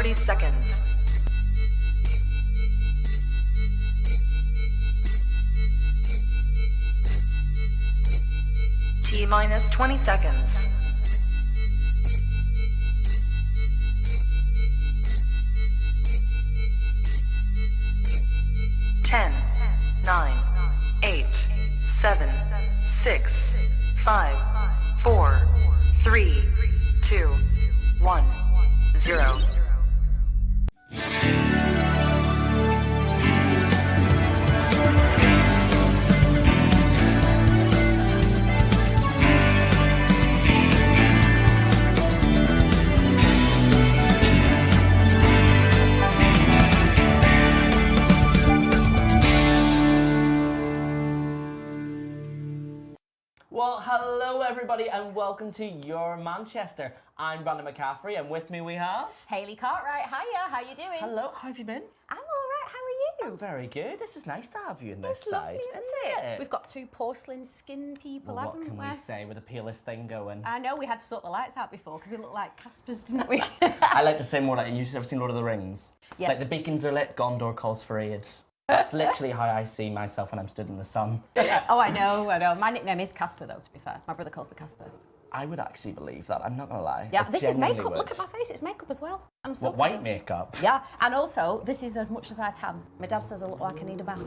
30 seconds. T-minus 20 seconds. 10, 9, 8, 7, 6, 5, 4, 3, 2, 1, 0. Well, hello everybody and welcome to Your Manchester. I'm Brandon McCaffrey and with me we have... Hayley Cartwright, hiya, how you doing? Hello, how have you been? I'm alright, how are you? I'm very good. This is nice to have you in this It's side. lovely, isn't it? We've got two porcelain skin people, Well, haven't what can we? we say with the Paulus thing going? I know, we had to sort the lights out before because we looked like Caspers, didn't we? I like to say more like, you've ever seen Lord of the Rings? Yes. It's like the beacons are lit, Gondor calls for aid. That's literally how I see myself when I'm stood in the sun. Oh, I know. My nickname is Casper, though, to be fair. My brother calls me Casper. I would actually believe that, I'm not going to lie. Yeah, I this is genuinely makeup. would. Look at my face, it's makeup as well. I'm so What, white makeup? Yeah, and also, this is as much as I tan. My dad says I look like I need a bath.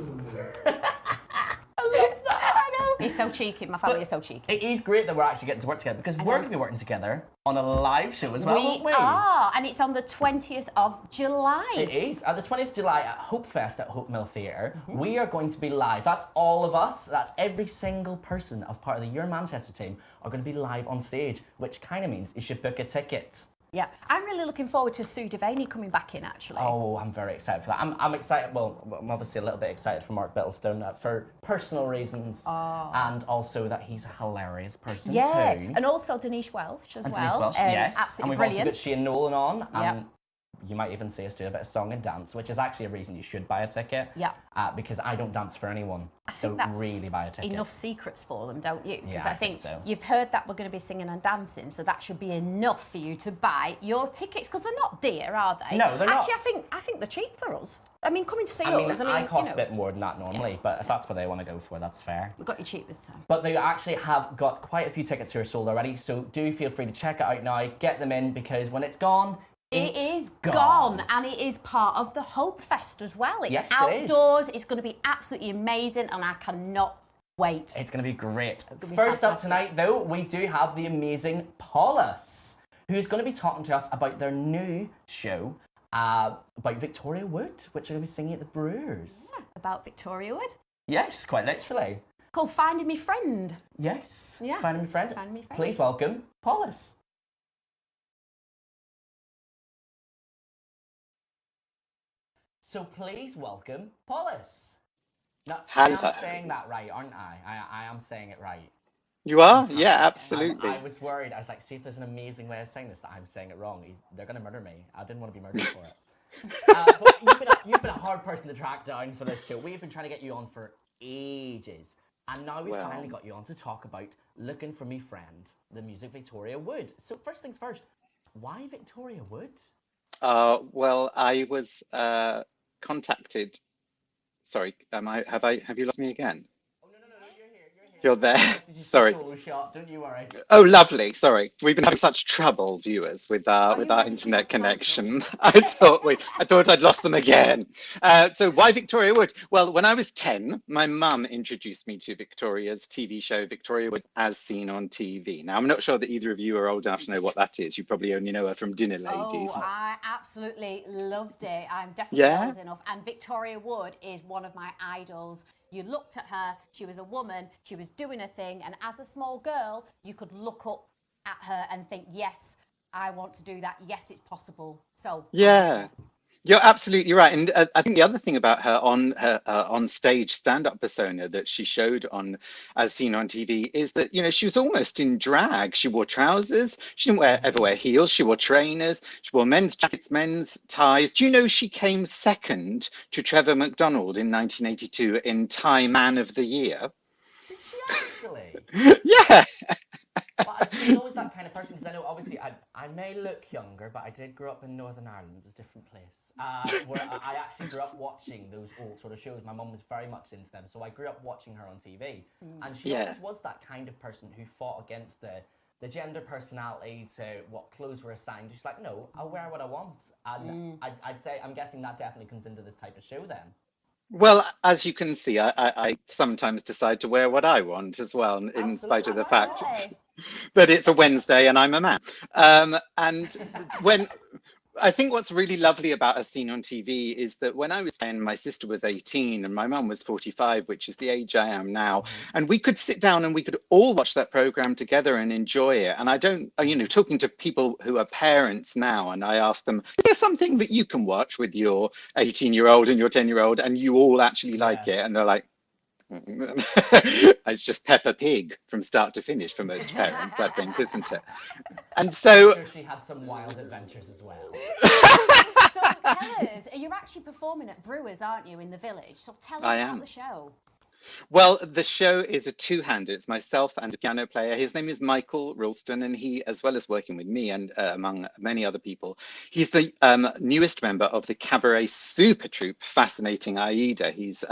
I love that! I know. He's so cheeky, my family is so cheeky. It is great that we're actually getting to work together because we're going to be working together on a live show as well, won't we? We are, and it's on the 20th of July. It is. At the 20th of July at Hope Fest at Hope Mill Theatre, we are going to be live. That's all of us. That's every single person of part of the Your Manchester team are going to be live on stage, which kind of means you should book a ticket. Yeah, I'm really looking forward to Sue Devaney coming back in, actually. Oh, I'm very excited for that. I'm excited, well, I'm obviously a little bit excited for Mark Bittlestone for personal reasons and also that he's a hilarious person too. And also Denise Welch as And well. Denise Welch, yes. Absolutely And we've brilliant. also got Shane Nolan on. Yep. You might even see us do a bit of song and dance, which is actually a reason you should buy a ticket. Yeah. Because I don't dance for anyone. I So think that's really buy a ticket. enough secrets for them, don't you? Because Yeah, I I think think so. you've heard that we're going to be singing and dancing, so that should be enough for you to buy your tickets, because they're not dear, are they? No, they're not. Actually, I think they're cheap for us. I mean, coming to see I mean, us. I cost a bit more than that normally, but if that's what they want to go for, that's fair. We got you cheap this time. But they actually have got quite a few tickets who are sold already, so do feel free to check it out now, get them in, because when it's gone, It is gone, and it is part of the Hope Fest as well. It's Yes, outdoors. It's going to be absolutely amazing, and I cannot wait. It's going to be great. be First up fantastic. tonight, though, we do have the amazing Paulus, who's going to be talking to us about their new show about Victoria Wood, which are going to be singing at the Brewers. Yeah, about Victoria Wood. Yes, quite literally. Called Finding Me Friend. Yes. Yeah. Finding me friend. Finding Me Friend. Please welcome Paulus. So please welcome Paulus. Now, I Hello. am saying that right, aren't I? I am saying it right. You are? Yeah, absolutely. I was worried. I was like, see if there's an amazing way of saying this that I'm saying it wrong. They're going to murder me. I didn't want to be murdered for it. But you've been a hard person to track down for this show. We've been trying to get you on for ages. And now we've finally got you on to talk about Looking for Me Friend, the music Victoria Wood. So first things first, why Victoria Wood? Well, I was contacted. Sorry, have you lost me again? You're there. This is just Sorry. a solo shot, don't you worry. Oh, lovely. Sorry, we've been having such trouble, viewers, with our you ready to internet come across connection. I thought I'd lost them again. So why Victoria Wood? Well, when I was 10, my mum introduced me to Victoria's TV show Victoria Wood as seen on TV. Now, I'm not sure that either of you are old enough to know what that is. You probably only know her from Dinner Ladies. Oh, I absolutely loved it. I'm definitely Yeah? old enough. And Victoria Wood is one of my idols. You looked at her, she was a woman, she was doing a thing, and as a small girl, you could look up at her and think, yes, I want to do that. Yes, it's possible. So Yeah. You're absolutely right, and I think the other thing about her on stage stand-up persona that she showed on as seen on TV is that she was almost in drag. She wore trousers. She didn't ever wear heels. She wore trainers. She wore men's jackets, men's ties. Do you know she came second to Trevor McDonald in 1982 in Tie Man of the Year? Did she actually? Yeah. But she's always that kind of person, because I know obviously I may look younger, but I did grow up in Northern Ireland. It was a different place. Where I actually grew up watching those old sort of shows. My mum was very much into them, so I grew up watching her on TV. And she Yeah. always was that kind of person who fought against the gender personality to what clothes were assigned. She's like, no, I'll wear what I want. And I'd say, I'm guessing that definitely comes into this type of show then. Well, as you can see, I sometimes decide to wear what I want as well, in spite of the fact that it's a Wednesday and I'm a man. And when I think what's really lovely about A Scene on TV is that when I was 10, my sister was 18 and my mum was 45, which is the age I am now. And we could sit down and we could all watch that program together and enjoy it. And I don't, talking to people who are parents now, and I ask them, is there something that you can watch with your 18-year-old and your 10-year-old and you all actually like it? And they're like, it's just Peppa Pig from start to finish for most parents, I think, isn't it? And so I'm sure she had some wild adventures as well. So tell us, you're actually performing at Brewers, aren't you, in the village? So tell us about the show. Well, the show is a two-hander. It's myself and a piano player. His name is Michael Ralston, and he, as well as working with me and among many other people, he's the newest member of the cabaret super troupe, Fascinating Aida. He's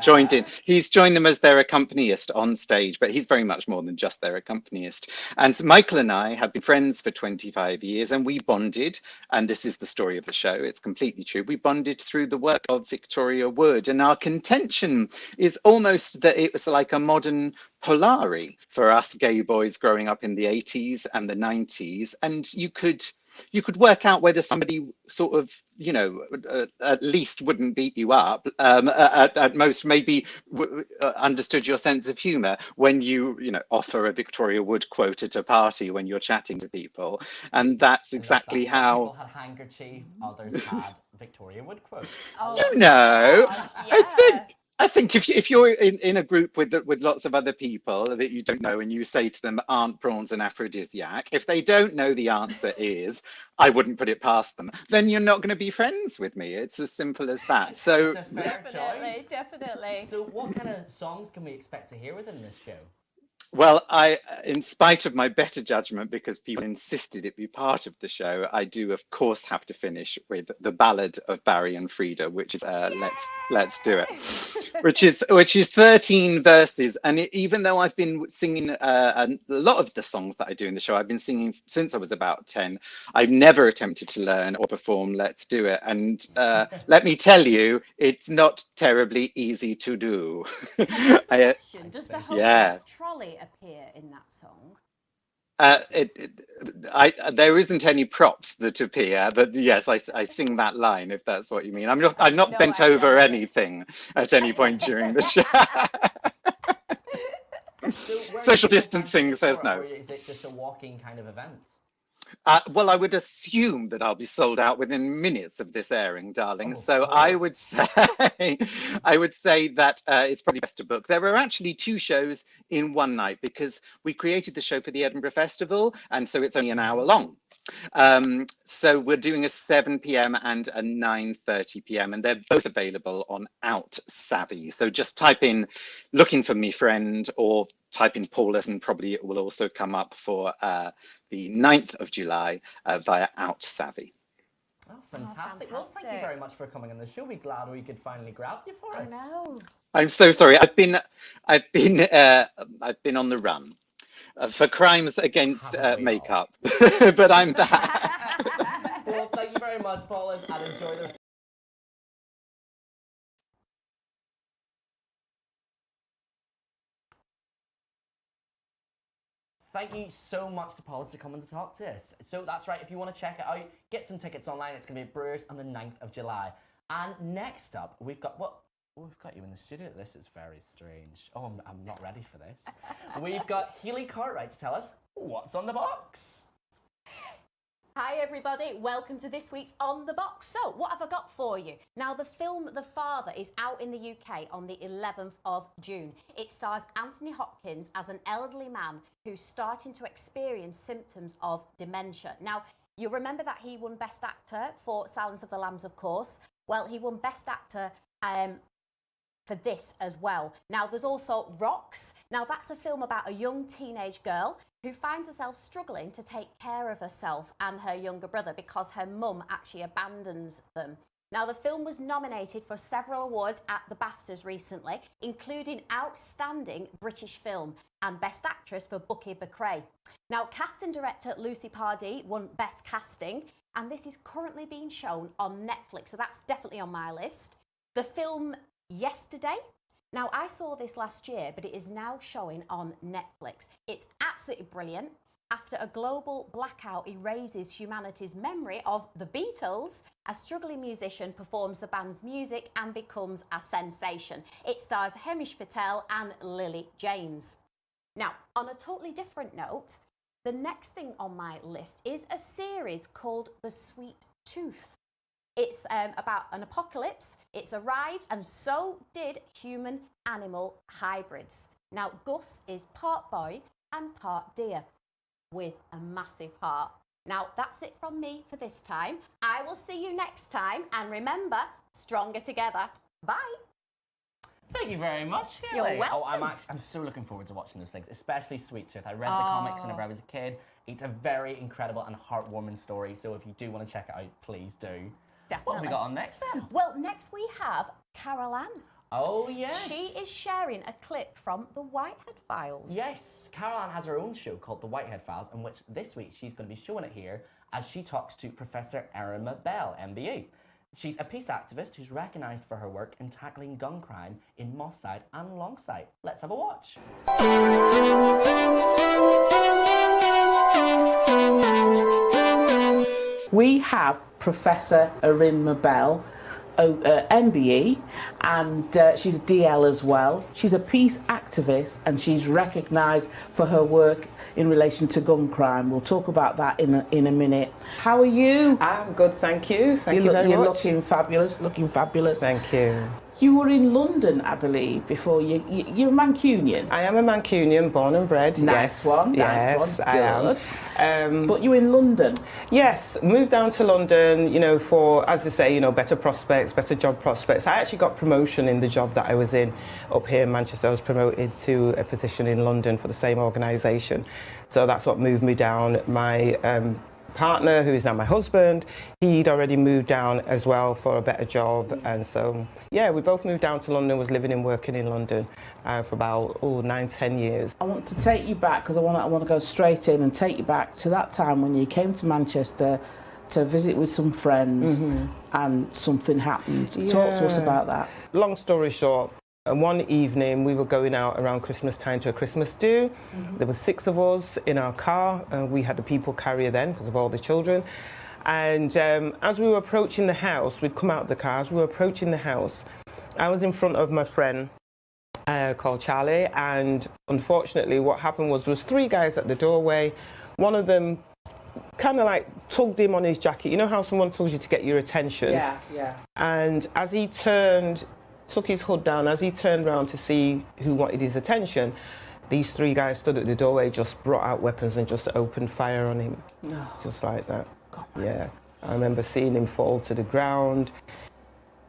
joined in. He's joined them as their accompanist on stage, but he's very much more than just their accompanist. And so Michael and I have been friends for 25 years, and we bonded, and this is the story of the show. It's completely true. We bonded through the work of Victoria Wood, and our contention is almost that it was like a modern Polari for us gay boys growing up in the 80s and the 90s. And you could work out whether somebody sort of, at least wouldn't beat you up, at most maybe understood your sense of humor when you offer a Victoria Wood quote at a party when you're chatting to people. And that's exactly how... People had handkerchief, others had Victoria Wood quotes. I think if you're in a group with lots of other people that you don't know and you say to them, aren't prawns an aphrodisiac? If they don't know the answer is, I wouldn't put it past them, then you're not going to be friends with me. It's as simple as that. So it's a fair choice. Definitely. So what kind of songs can we expect to hear within this show? Well, in spite of my better judgment, because people insisted it be part of the show, I do, of course, have to finish with the ballad of Barry and Frida, which is Let's Do It, which is 13 verses. And even though I've been singing a lot of the songs that I do in the show, I've been singing since I was about 10. I've never attempted to learn or perform Let's Do It. And let me tell you, it's not terribly easy to do. Does the hostess trolley appear in that song? There isn't any props that appear, but yes, I sing that line, if that's what you mean. I'm not bent over anything at any point during the show. Social distancing says no. Or is it just a walking kind of event? Well, I would assume that I'll be sold out within minutes of this airing, darling. So I would say that it's probably best to book. There are actually 2 shows in one night because we created the show for the Edinburgh Festival, and so it's only an hour long. So we're doing a 7 p.m. and a 9:30 p.m. and they're both available on Out Savvy. So just type in "looking for me friend" or type in Paulus, and probably it will also come up for the 9th of July via Out Savvy. Oh, fantastic. Well, thank you very much for coming on the show. We're glad we could finally grab you for it. I know. I'm so sorry. I've been on the run for crimes against makeup, but I'm back. Well, thank you very much, Paulus, and enjoy the Thank you so much to Paulus for coming to talk to us. So that's right, if you want to check it out, get some tickets online. It's going to be at Brewers on the 9th of July. And next up, we've got we've got you in the studio. This is very strange. Oh, I'm not ready for this. We've got Hayley Cartwright to tell us what's on the box. Hi everybody, welcome to this week's On The Box. So, what have I got for you? Now, the film The Father is out in the UK on the 11th of June. It stars Anthony Hopkins as an elderly man who's starting to experience symptoms of dementia. Now, you'll remember that he won Best Actor for Silence of the Lambs, of course. Well, he won Best Actor for this as well. Now, there's also Rocks. Now, that's a film about a young teenage girl who finds herself struggling to take care of herself and her younger brother because her mum actually abandons them. Now, the film was nominated for several awards at the BAFTAs recently, including Outstanding British Film and Best Actress for Bucky Becray. Now, casting director Lucy Pardee won Best Casting, and this is currently being shown on Netflix, so that's definitely on my list. The film Yesterday. Now, I saw this last year, but it is now showing on Netflix. It's absolutely brilliant. After a global blackout erases humanity's memory of the Beatles, a struggling musician performs the band's music and becomes a sensation. It stars Hamish Patel and Lily James. Now, on a totally different note, the next thing on my list is a series called The Sweet Tooth. It's about an apocalypse. It's arrived, and so did human-animal hybrids. Now, Gus is part boy and part deer, with a massive heart. Now, that's it from me for this time. I will see you next time, and remember, stronger together. Bye. Thank you very much, Hayley. You're welcome. I'm so looking forward to watching those things, especially Sweet Tooth. I read the comics whenever I was a kid. It's a very incredible and heartwarming story, so if you do want to check it out, please do. Definitely. What have we got on next then? Well, next we have Carol Ann. Oh, yes. She is sharing a clip from the Whitehead Files. Yes, Carol Ann has her own show called The Whitehead Files, in which this week she's going to be showing it here as she talks to Professor Erinma Bell, MBE. She's a peace activist who's recognised for her work in tackling gun crime in Moss Side and Longside. Let's have a watch. We have Professor Erinma Bell, MBE, and she's a DL as well. She's a peace activist and she's recognised for her work in relation to gun crime. We'll talk about that in a minute. How are you? I'm good, thank you. Thank you very much. You're looking fabulous, looking fabulous. Thank you. You were in London, I believe, before you're a Mancunian. I am a Mancunian, born and bred. Nice yes. one, yes, nice one, good. I am. But you're in London? Yes, moved down to London, you know, for, as I say, you know, better prospects, better job prospects. I actually got promotion in the job that I was in up here in Manchester. I was promoted to a position in London for the same organisation. So that's what moved me down. My partner, who is now my husband, he'd already moved down as well for a better job, and so yeah, we both moved down to London. Was living and working in London for about 9-10 years. I want to take you back because I want to go straight in and take you back to that time when you came to Manchester to visit with some friends and something happened. Talk to us about that. Long story short, one evening we were going out around Christmas time to a Christmas do. There were 6 of us in our car, and we had the people carrier then because of all the children. And as we were approaching the house, we'd come out of the car. As we were approaching the house, I was in front of my friend called Charlie, and unfortunately what happened was there was 3 guys at the doorway. One of them kind of like tugged him on his jacket. You know how someone tugs you to get your attention? Yeah. And as he took his hood down, as he turned around to see who wanted his attention, these 3 guys stood at the doorway, just brought out weapons and just opened fire on him. Just like that. God. Yeah. I remember seeing him fall to the ground.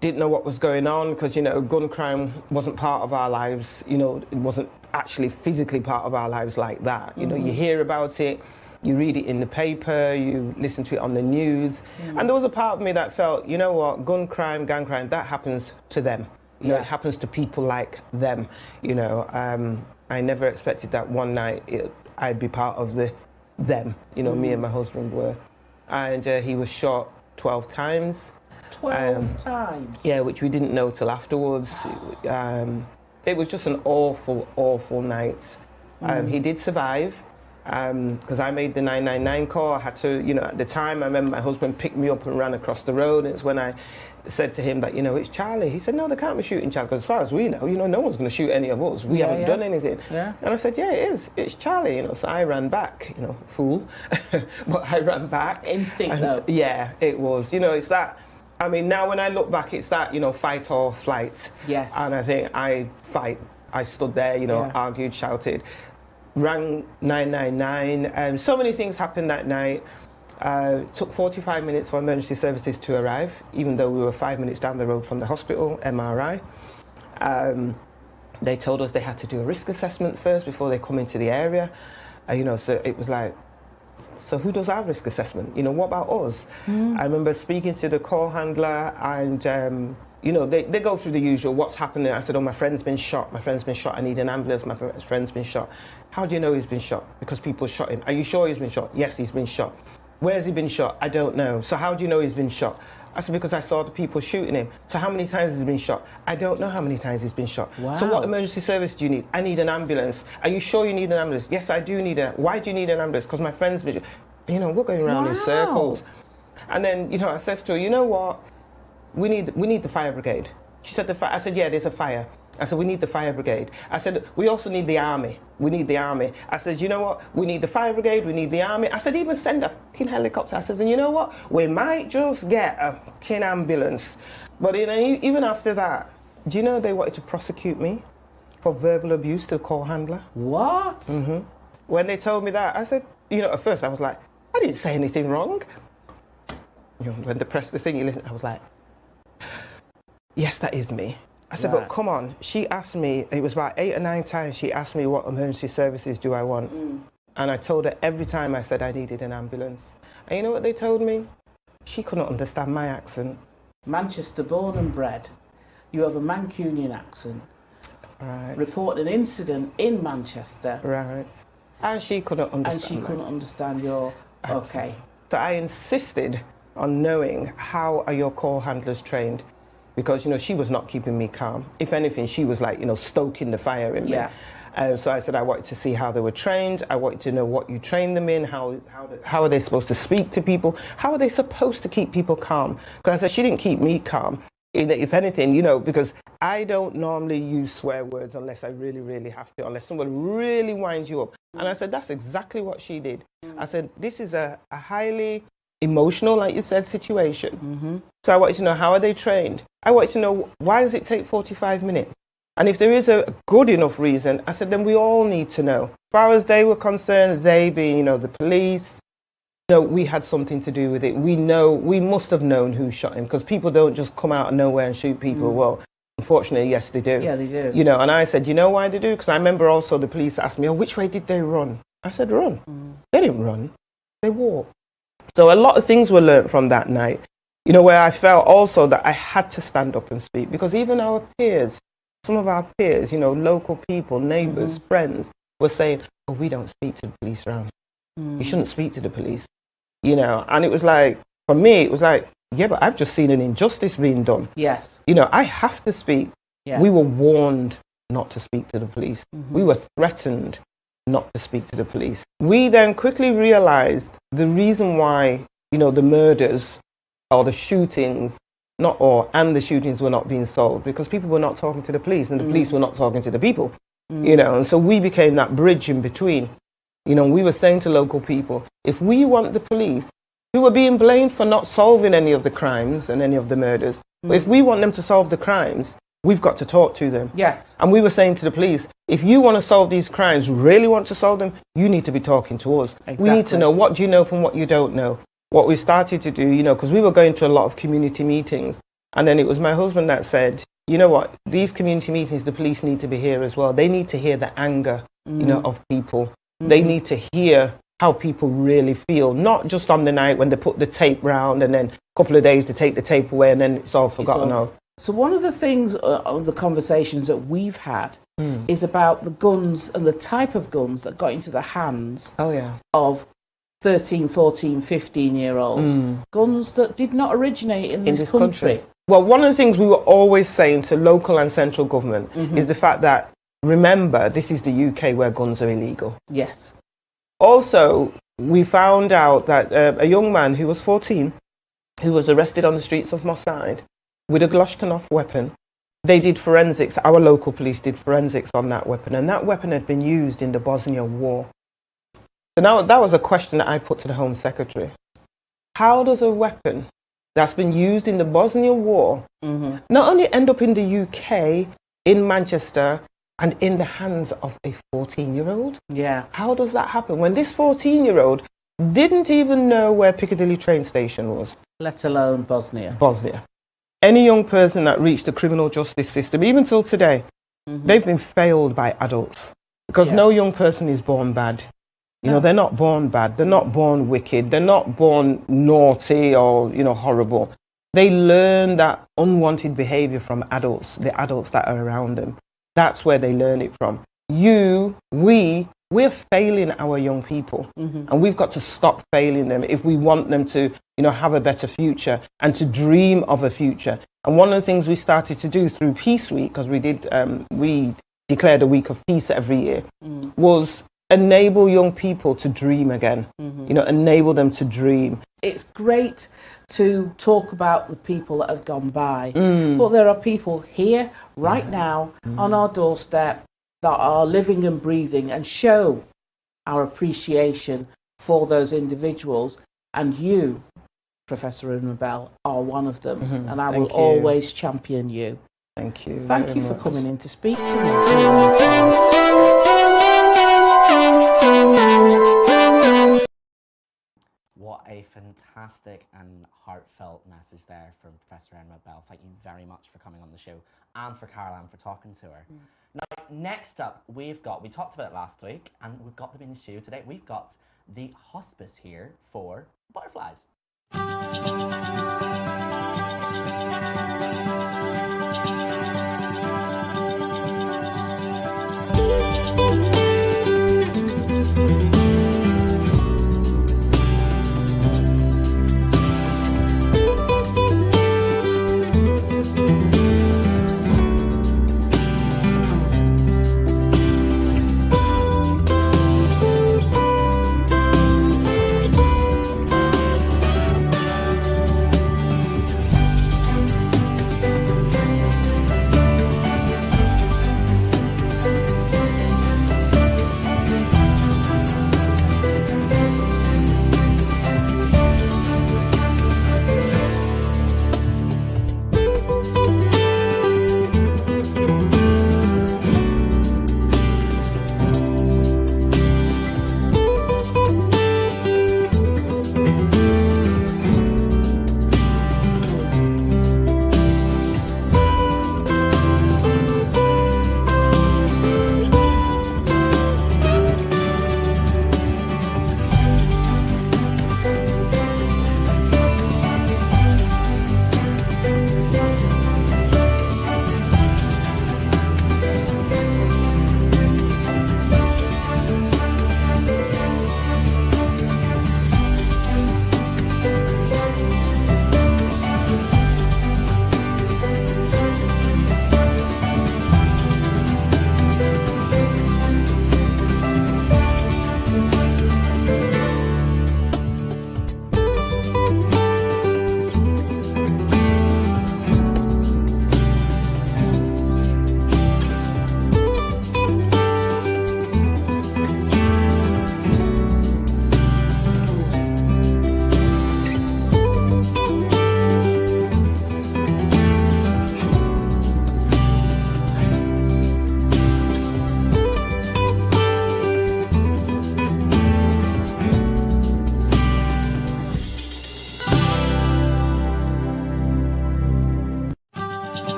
Didn't know what was going on because, you know, gun crime wasn't part of our lives. You know, it wasn't actually physically part of our lives like that. You know, you hear about it, you read it in the paper, you listen to it on the news. And there was a part of me that felt, you know what, gun crime, gang crime, that happens to them. You know, it happens to people like them. You know, I never expected that one night I'd be part of them. You know, me and my husband were. And he was shot 12 times. 12 times? Yeah, which we didn't know till afterwards. It was just an awful, awful night. He did survive because I made the 999 call. I had to, you know, at the time, I remember my husband picked me up and ran across the road. And it's when I said to him that, you know, it's Charlie. He said, no, they can't be shooting Charlie, because as far as we know, you know, no one's going to shoot any of us. We haven't done anything. Yeah. And I said, yeah, it is. It's Charlie, you know. So I ran back, you know, fool. But I ran back. Instinct, though. Yeah, it was. You know, it's that. I mean, now when I look back, it's that, you know, fight or flight. Yes. And I think I stood there, you know, argued, shouted, rang 999. So many things happened that night. Took 45 minutes for emergency services to arrive, even though we were 5 minutes down the road from the hospital, MRI. They told us they had to do a risk assessment first before they come into the area. So it was like, so who does our risk assessment? What about us? I remember speaking to the call handler and, they go through the usual, what's happening? I said, my friend's been shot. I need an ambulance. My friend's been shot. How do you know he's been shot? Because people shot him. Are you sure he's been shot? Yes, he's been shot. Where's he been shot? I don't know. So how do you know he's been shot? I said, because I saw the people shooting him. So how many times has he been shot? I don't know how many times he's been shot. Wow. So what emergency service do you need? I need an ambulance. Are you sure you need an ambulance? Yes, I do need why do you need an ambulance? Because my friend's been shot. We're going around in circles. And then, I said to her, you know what? We need the fire brigade. She said, I said, yeah, there's a fire. I said, we need the fire brigade. I said, we also need the army. We need the army. I said, you know what? We need the fire brigade. We need the army. I said, even send a fucking helicopter. I said, and you know what? We might just get a fucking ambulance. But even after that, do you know they wanted to prosecute me for verbal abuse to the call handler? What? Mm-hmm. When they told me that, I said, at first I was like, I didn't say anything wrong. When they pressed the thing, I was like, yes, that is me. I said, but come on. She asked me, it was about 8 or 9 times, she asked me what emergency services do I want. And I told her every time I said I needed an ambulance. And you know what they told me? She couldn't understand my accent. Manchester born and bred. You have a Mancunian accent. Right. Report an incident in Manchester. Right. And she couldn't understand. And she couldn't understand your... Okay. So I insisted on knowing how are your call handlers trained. Because, she was not keeping me calm. If anything, she was like, stoking the fire in me. So I said I wanted to see how they were trained. I wanted to know what you train them in, how are they supposed to speak to people? How are they supposed to keep people calm? Because I said she didn't keep me calm. If anything, because I don't normally use swear words unless I really, really have to, unless someone really winds you up. And I said, that's exactly what she did. I said, this is a highly emotional, like you said, situation. So I wanted to know, how are they trained? I wanted to know, why does it take 45 minutes? And if there is a good enough reason, I said, then we all need to know. As far as they were concerned, they being, the police, we had something to do with it. We must have known who shot him, because people don't just come out of nowhere and shoot people. Well, unfortunately, yes, they do. Yeah, they do. And I said, you know why they do? Because I remember also the police asked me, which way did they run? I said, run. They didn't run. They walked. So a lot of things were learnt from that night, where I felt also that I had to stand up and speak, because even our peers, some of our peers, local people, neighbours, friends, were saying, we don't speak to the police around. You shouldn't speak to the police, and it was like, for me, it was like, yeah, but I've just seen an injustice being done. Yes. I have to speak. Yeah. We were warned not to speak to the police. We were threatened not to speak to the police. We then quickly realized the reason why, the murders or the shootings, and the shootings were not being solved, because people were not talking to the police and the police were not talking to the people, and so we became that bridge in between. We were saying to local people, if we want the police, who were being blamed for not solving any of the crimes and any of the murders, but if we want them to solve the crimes, we've got to talk to them. Yes. And we were saying to the police, if you want to solve these crimes, really want to solve them, you need to be talking to us. Exactly. We need to know what do you know from what you don't know. What we started to do, because we were going to a lot of community meetings. And then it was my husband that said, you know what, these community meetings, the police need to be here as well. They need to hear the anger, of people. They need to hear how people really feel, not just on the night when they put the tape round and then a couple of days to take the tape away and then it's all forgotten. So one of the things of the conversations that we've had is about the guns and the type of guns that got into the hands of 13, 14, 15-year-olds. Guns that did not originate in this country. Well, one of the things we were always saying to local and central government is the fact that, remember, this is the UK where guns are illegal. Yes. Also, we found out that a young man who was 14, who was arrested on the streets of Mossad with a Glashkanov weapon, they did forensics. Our local police did forensics on that weapon, and that weapon had been used in the Bosnia War. So now that was a question that I put to the Home Secretary. How does a weapon that's been used in the Bosnia War not only end up in the UK, in Manchester, and in the hands of a 14-year-old? Yeah. How does that happen when this 14-year-old didn't even know where Piccadilly train station was? Let alone Bosnia. Bosnia. Any young person that reached the criminal justice system, even till today, they've been failed by adults. Because no young person is born bad. You know, they're not born bad. They're not born wicked. They're not born naughty or, you know, horrible. They learn that unwanted behavior from adults, the adults that are around them. That's where they learn it from. We're failing our young people, and we've got to stop failing them if we want them to, you know, have a better future and to dream of a future. And one of the things we started to do through Peace Week, because we declared a week of peace every year, was enable young people to dream again. You know, enable them to dream. It's great to talk about the people that have gone by, but there are people here right now on our doorstep that are living and breathing and show our appreciation for those individuals. And you, Professor Erinma Bell, are one of them, and I will always champion you. Thank you. Thank you for coming in to speak to me. What a fantastic and heartfelt message there from Professor Erinma Bell. Thank you very much for coming on the show, and for Carol Ann for talking to her. Now, next up, we talked about it last week, and we've got them in the show today. We've got the Hospice here for butterflies.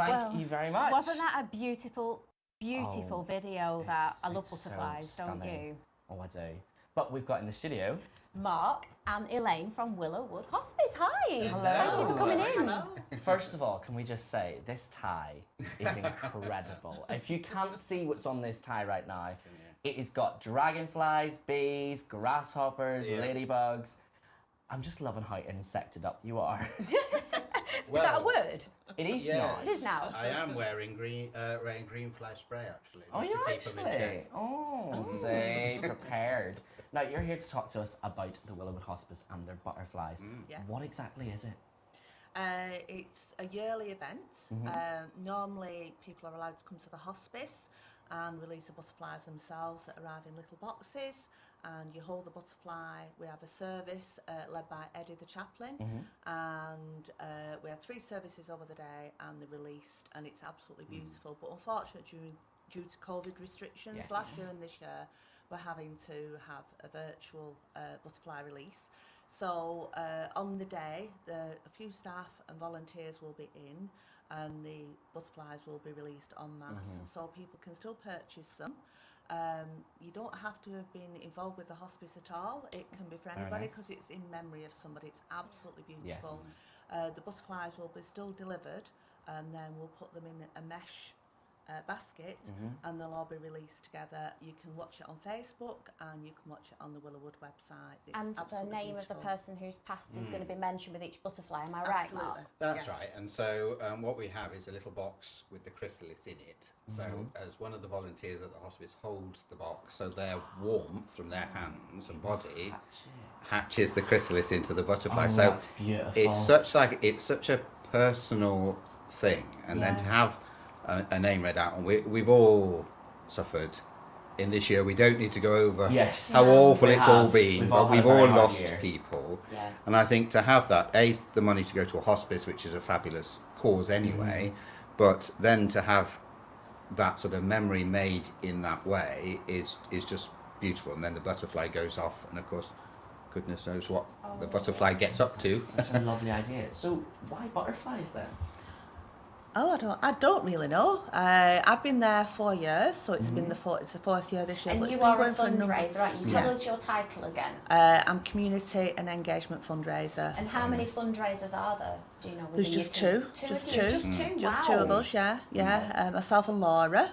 Thank you very much. Wasn't that a beautiful video that I love butterflies, so don't you? Oh, I do. But we've got in the studio Mark and Elaine from Willow Wood Hospice. Hi. Hello. Thank you for coming in. Hello. First of all, can we just say this tie is incredible. If you can't see what's on this tie right now, it has got dragonflies, bees, grasshoppers, ladybugs. I'm just loving how insected up you are. Is that a word? It is Yes, now. It is now. I am wearing green fly spray actually. Oh, just you to keep them in actually? check. Oh, say prepared. Now, you're here to talk to us about the Willow Wood Hospice and their butterflies. Yeah. What exactly is it? It's a yearly event. Normally, people are allowed to come to the hospice and release the butterflies themselves that arrive in little boxes. And you hold the butterfly. We have a service led by Eddie, the chaplain, and we have 3 services over the day, and they're released, and it's absolutely beautiful. But unfortunately, due to COVID restrictions last year and this year, we're having to have a virtual butterfly release. So on the day, a few staff and volunteers will be in, and the butterflies will be released en masse, so people can still purchase them. You don't have to have been involved with the hospice at all. It can be for anybody nice. because it's in memory of somebody. It's absolutely beautiful. The butterflies will be still delivered, and then we'll put them in a mesh basket, and they'll all be released together. You can watch it on Facebook, and you can watch it on the Willowwood website. It's And the absolutely name beautiful. of the person who's passed is going to be mentioned with each butterfly. Am I right, Mark? Absolutely. That's Yeah. right. And so what we have is a little box with the chrysalis in it. So as one of the volunteers at the hospice holds the box, so their warmth from their hands and body hatches the chrysalis into the butterfly. Oh, so that's beautiful. it's such a personal thing, and then to have a name read out, and we've all suffered in this year. We don't need to go over Yes. how awful We it's all have. been, We've but all had we've a very all hard lost year. people. Yeah. And I think to have that, the money to go to a hospice, which is a fabulous cause anyway, but then to have that sort of memory made in that way is just beautiful. And then the butterfly goes off, and of course, goodness knows what the butterfly gets up to. Such a lovely idea. So why butterflies then? Oh, I don't really know. I've been there 4 years, so it's been the fourth year this year. And but you it's been are a going for number- fundraiser, aren't you? Tell us your title again. I'm community and engagement fundraiser. And how many fundraisers are there? Do you know? There's within just your two. team? Just of you? two. Just two. Just wow. two of us, yeah. Myself and Laura.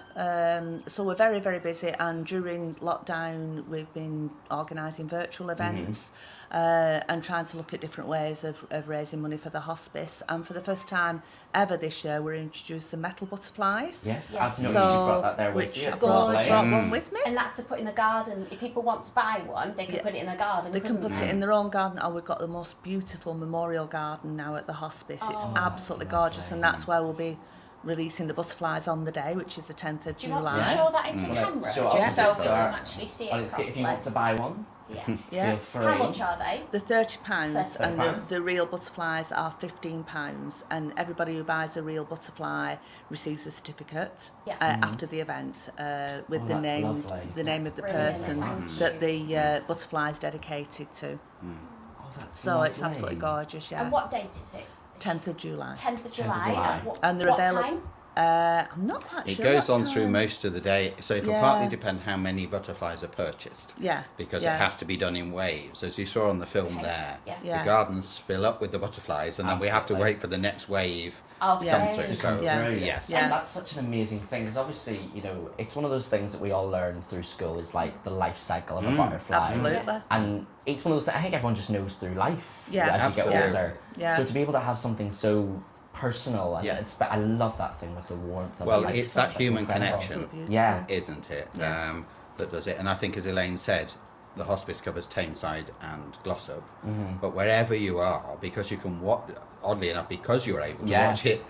So we're very, very busy, and during lockdown we've been organising virtual events and trying to look at different ways of raising money for the hospice. And for the first time ever this year, we're introducing metal butterflies. Yes, Yes. I've noticed you So, brought that there with which you. I've It's brought lovely. one with me. And that's to put in the garden. If people want to buy one, they can Yeah. put it in the garden. They can couldn't put it in their own garden, or we've got the most beautiful memorial garden now at the hospice. It's Oh, absolutely gorgeous, and that's where we'll be releasing the butterflies on the day, which is the 10th of Do you want July. to show that into Mm. camera? Show just us. so Yeah. people can actually see it Honestly, properly. if you want to buy one, Yeah. Yeah. feel free. How much are they? The £30 and £30. the real butterflies are £15, and everybody who buys a real butterfly receives a certificate Yeah. after the event with Oh, the that's name lovely. the name That's of the brilliant, person thank that the butterfly is dedicated to. Oh, that's So it's lovely. absolutely gorgeous, yeah. And what date is it? 10th of July. 10th of July. July. And what, And they're what available. time? I'm not quite It sure. goes what on through time. most of the day, so it'll Yeah. partly depend how many butterflies are purchased. Yeah. Because yeah. it has to be done in waves. As you saw on the film Okay, there, yeah. Yeah. the gardens fill up with the butterflies, and then we have to Absolutely. wait for the next wave Okay. to come Yeah. through. To So, come Yeah. through. yes. Yeah. And that's such an amazing thing because obviously, you know, it's one of those things that we all learn through school is like the life cycle of a butterfly. Absolutely. And it's one of those I think everyone just knows through life Yeah. as you get Absolutely. older. Yeah. So to be able to have something so personal and Yeah. I love that thing with the warmth of Well, it. it's that That's human incredible. connection. Absolutely beautiful. Yeah. Isn't it? Yeah. That does it. And I think, as Elaine said, the hospice covers Tameside and Glossop. Mm-hmm. But wherever you are, because you can watch, oddly enough, because you're able to Yeah. watch it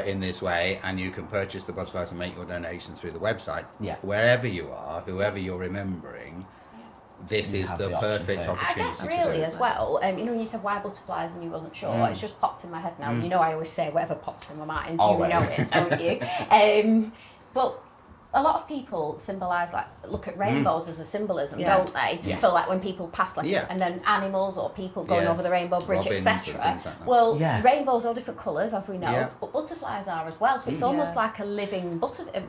in this way, and you can purchase the butterflies and make your donations through the website. Yeah. Wherever you are, whoever you're remembering, this You is have the the option perfect to- I opportunity. guess to really do as it. well, you know when you said why butterflies and you wasn't sure, it's just popped in my head now. You know I always say whatever pops in my mind, Always. you know it, don't you? But a lot of people symbolise, like, look at rainbows as a symbolism, Yeah. don't they? Yes. For like when people pass, like, Yeah. and then animals or people going Yes. over the rainbow bridge, Robins and etc. things like that. Well, Yeah. rainbows are different colours, as we know, Yeah. but butterflies are as well. So it's Yeah. almost like a living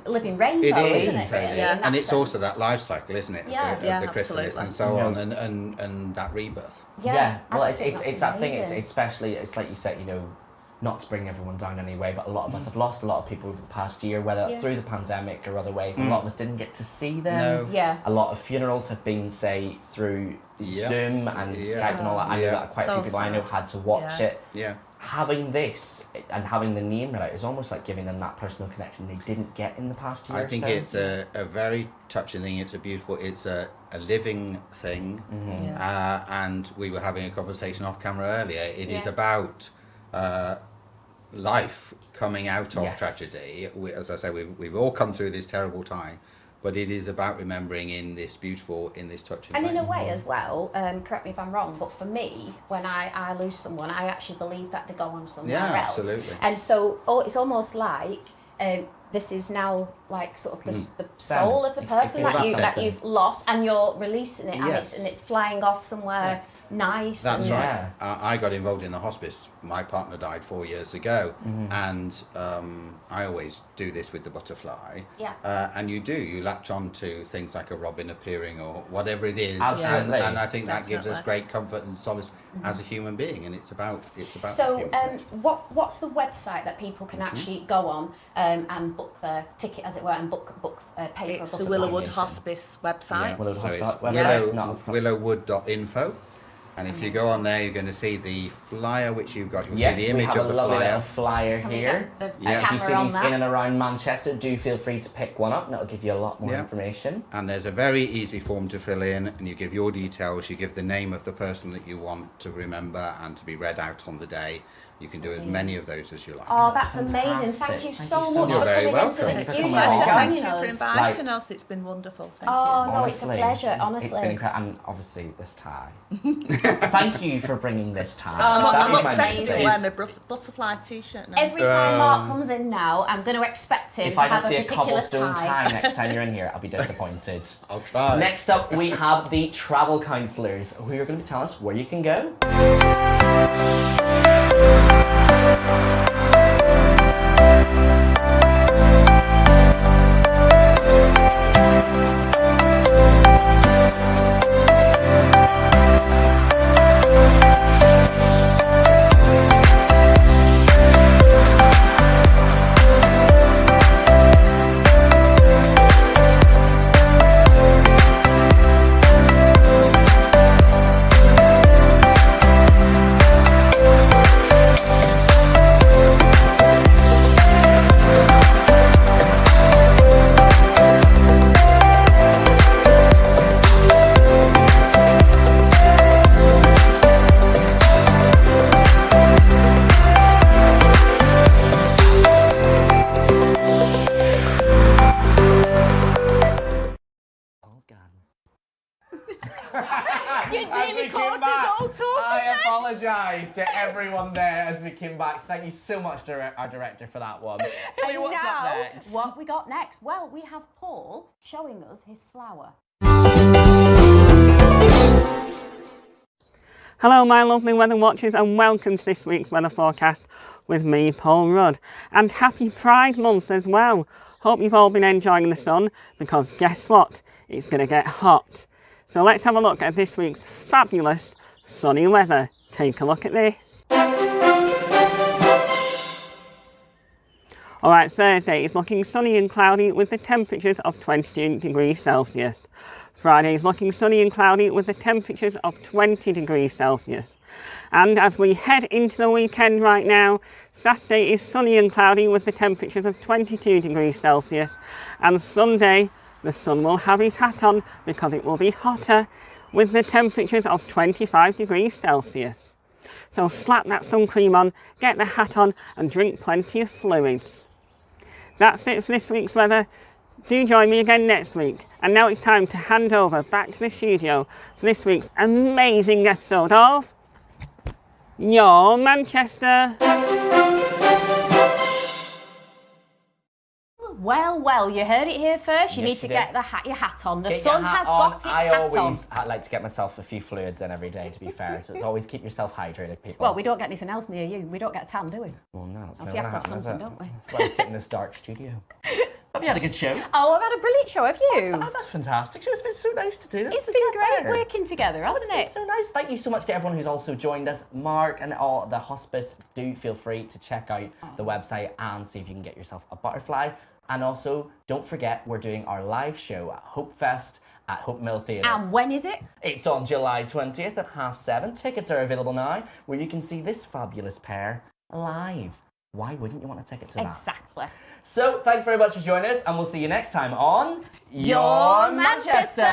living rainbow, It isn't is, it? Really, Yeah. in that and it's also sense? that life cycle, isn't it? Yeah. Of the, Yeah, of the chrysalis absolutely. and so Yeah. on, and that rebirth. Yeah, I Well, just think it's that's that thing. amazing. It's especially it's like you said, you know, not to bring everyone down anyway, but a lot of us have lost a lot of people over the past year, whether Yeah. through the pandemic or other ways. A lot of us didn't get to see them. No. Yeah. A lot of funerals have been, say, through Yeah. Zoom and Yeah. Skype and all that. I know Yeah. that quite a So few people I know sad. had to watch Yeah. it. Yeah. Having this and having the name right is almost like giving them that personal connection they didn't get in the past year. I or think so. it's a very touching thing. It's it's a living thing. Yeah. And we were having a conversation off camera earlier. It is Yeah. about life coming out of Yes. tragedy. As I say, we've all come through this terrible time, but it is about remembering in this touching And way. in a way as well, correct me if I'm wrong, but for me, when I lose someone, I actually believe that they go on somewhere Yeah, else. absolutely. And so it's almost like this is now like sort of the soul of the person Well, that that's that it. you've lost, and you're releasing it, Yes. and it's flying off somewhere nice. That's and- right. I got involved in the hospice. My partner died 4 years ago, and I always do this with the butterfly. Yeah. And you latch on to things like a robin appearing or whatever it is, Absolutely. and I think that gives us Definitely. great comfort and solace as a human being, and it's about So, the human. what's the website that people can actually go on and book their ticket, as it were, and pay for a It's the butterfly? Willowwood Hospice website. Willowwood So it's Hospice website? No. willowwood.info, and if you go on there, you're going to see the flyer which you've got. You'll Yes, see the we image have of a the lovely flyer. little flyer Can we here. get the Yeah. If you see camera on these that? in and around Manchester, do feel free to pick one up. That'll give you a lot more Yeah. information. And there's a very easy form to fill in, and you give your details, you give the name of the person that you want to remember and to be read out on the day. You can do as many of those as you like. Oh, that's amazing. Thank Fantastic. you Thank so you so much much. for You're very coming into welcome. the Thanks for studio coming and on. Thank joining you for us. inviting us. It's been wonderful. Thank Oh, you. no, it's a pleasure, honestly. It's been incredible. And obviously, this tie. Thank you for bringing this tie. Oh, That I'm is my upset main at thing. Wear my butterfly t-shirt now. Every time Mark comes in now, I'm going to expect him If to I don't have see a a particular cobblestone tie. tie next time you're in here, I'll be disappointed. I'll try. Next up, we have the travel counsellors, who are going to be telling us where you can go. You As nearly we caught came us back, all talking I then. apologise to everyone there as we came back. Thank you so much to our director for that one. Hayley, what's up Now, next? what we got next? Well, we have Paul showing us his flower. Hello my lovely weather watchers and welcome to this week's weather forecast with me, Paul Rudd. And happy Pride Month as well. Hope you've all been enjoying the sun because guess what? It's going to get hot. So let's have a look at this week's fabulous sunny weather. Take a look at this. Alright, Thursday is looking sunny and cloudy with the temperatures of 22 degrees Celsius. Friday is looking sunny and cloudy with the temperatures of 20 degrees Celsius. And as we head into the weekend right now, Saturday is sunny and cloudy with the temperatures of 22 degrees Celsius. And Sunday, the sun will have his hat on because it will be hotter with the temperatures of 25 degrees Celsius. So slap that sun cream on, get the hat on and drink plenty of fluids. That's it for this week's weather. Do join me again next week. And now it's time to hand over back to the studio for this week's amazing episode of Your Manchester. Well, you heard it here first. You Yes, need to you get did. your hat on. The Get sun your hat has on. got its I hat always on. like to get myself a few fluids in every day, to be fair. So it's always keep yourself hydrated, people. Well, we don't get anything else near you. We don't get a tan, do we? Well, no, it's You never have to gonna have happen, is something, it? don't we? That's why I sit in this dark studio. Have you had a good show? Oh, I've had a brilliant show, have you? Oh, that's fantastic. It's been so nice to do this. It's been great working together, Oh, hasn't it's it? been so nice. Thank you so much to everyone who's also joined us. Mark and all the hospice, do feel free to check out the website and see if you can get yourself a butterfly. And also, don't forget, we're doing our live show at Hope Fest at Hope Mill Theatre. And when is it? It's on July 20th at 7:30. Tickets are available now, where you can see this fabulous pair live. Why wouldn't you want a ticket to that? Exactly. So, thanks very much for joining us, and we'll see you next time on Your Manchester.